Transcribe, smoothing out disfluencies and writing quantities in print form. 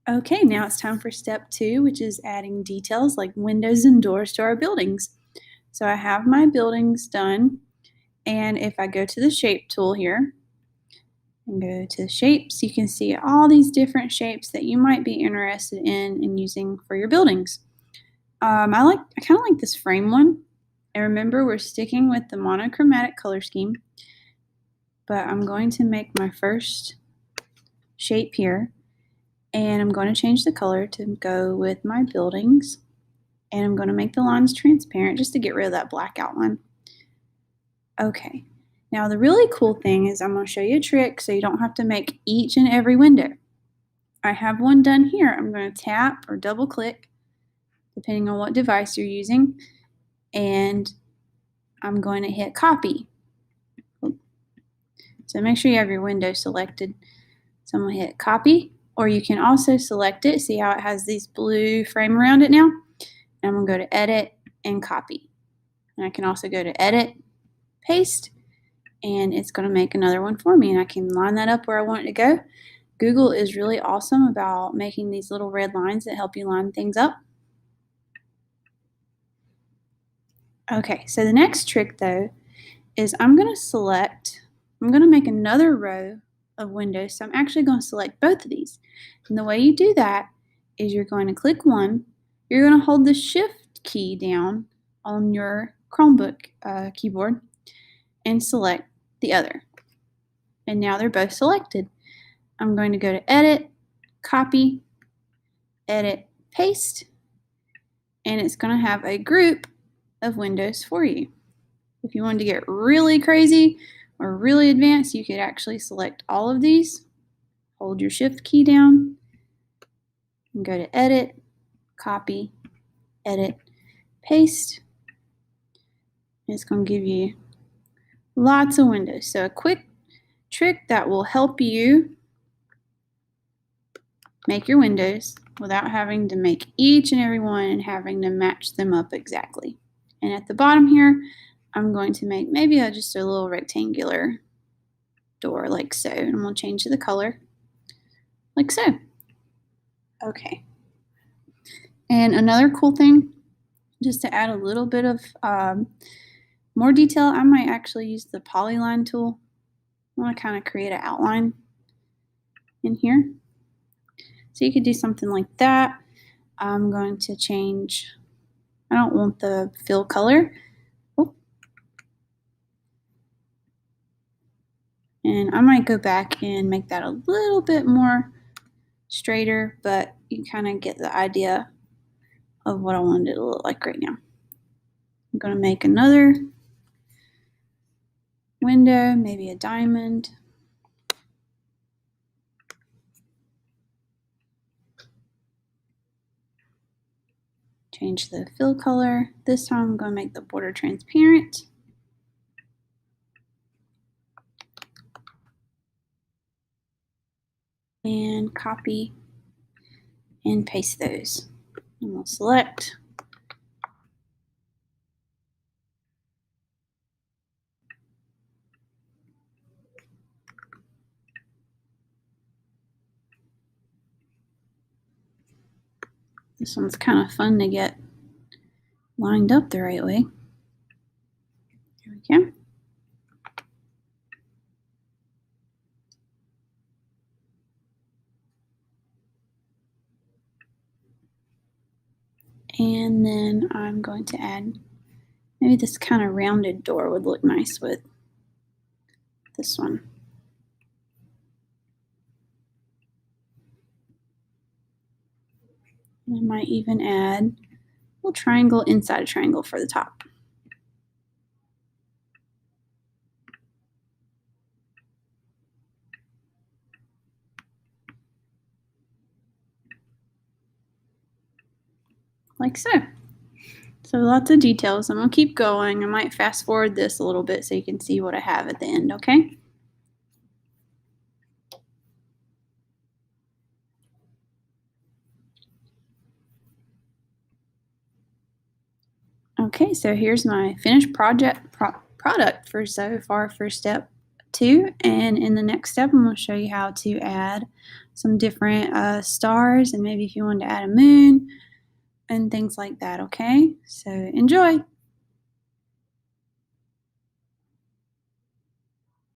Okay, now it's time for step 2, which is adding details like windows and doors to our buildings. So I have my buildings done, and if I go to the shape tool here and go to shapes, you can see all these different shapes that you might be interested in using for your buildings. I kind of like this frame one. And remember, we're sticking with the monochromatic color scheme, but I'm going to make my first shape here, and I'm going to change the color to go with my buildings, and I'm going to make the lines transparent just to get rid of that black outline. Okay, now the really cool thing is I'm going to show you a trick so you don't have to make each and every window. I have one done here. I'm going to tap or double click depending on what device you're using, and I'm going to hit copy. So make sure you have your window selected. So I'm going to hit copy, or you can also select it. See how it has this blue frame around it now? And I'm going to go to edit and copy. And I can also go to edit, paste, and it's going to make another one for me, and I can line that up where I want it to go. Google is really awesome about making these little red lines that help you line things up. Okay, so the next trick though is I'm going to make another row of windows. So I'm actually going to select both of these. And the way you do that is you're going to click one, you're going to hold the shift key down on your Chromebook keyboard and select the other. And now they're both selected. I'm going to go to edit, copy, edit, paste, and it's going to have a group of windows for you. If you wanted to get really crazy or really advanced, you could actually select all of these, hold your shift key down, and go to edit, copy, edit, paste. It's going to give you lots of windows. So a quick trick that will help you make your windows without having to make each and every one and having to match them up exactly. And at the bottom here, I'm going to make maybe just a little rectangular door like so. And I'm going to change the color like so. Okay. And another cool thing, just to add a little bit of more detail, I might actually use the polyline tool. I want to kind of create an outline in here. So you could do something like that. I'm going to change, I don't want the fill color. Oh. And I might go back and make that a little bit more straighter, but you kind of get the idea of what I want it to look like right now. I'm going to make another window, maybe a diamond. Change the fill color. This time I'm going to make the border transparent. And copy and paste those. And we'll select. This one's kind of fun to get lined up the right way. Here we go. And then I'm going to add, maybe this kind of rounded door would look nice with this one. I might even add a little triangle inside a triangle for the top. Like so. So lots of details. I'm going to keep going. I might fast forward this a little bit so you can see what I have at the end, okay? Okay, so here's my finished product for so far for step 2, and in the next step I'm going to show you how to add some different stars, and maybe if you wanted to add a moon and things like that, okay? So enjoy!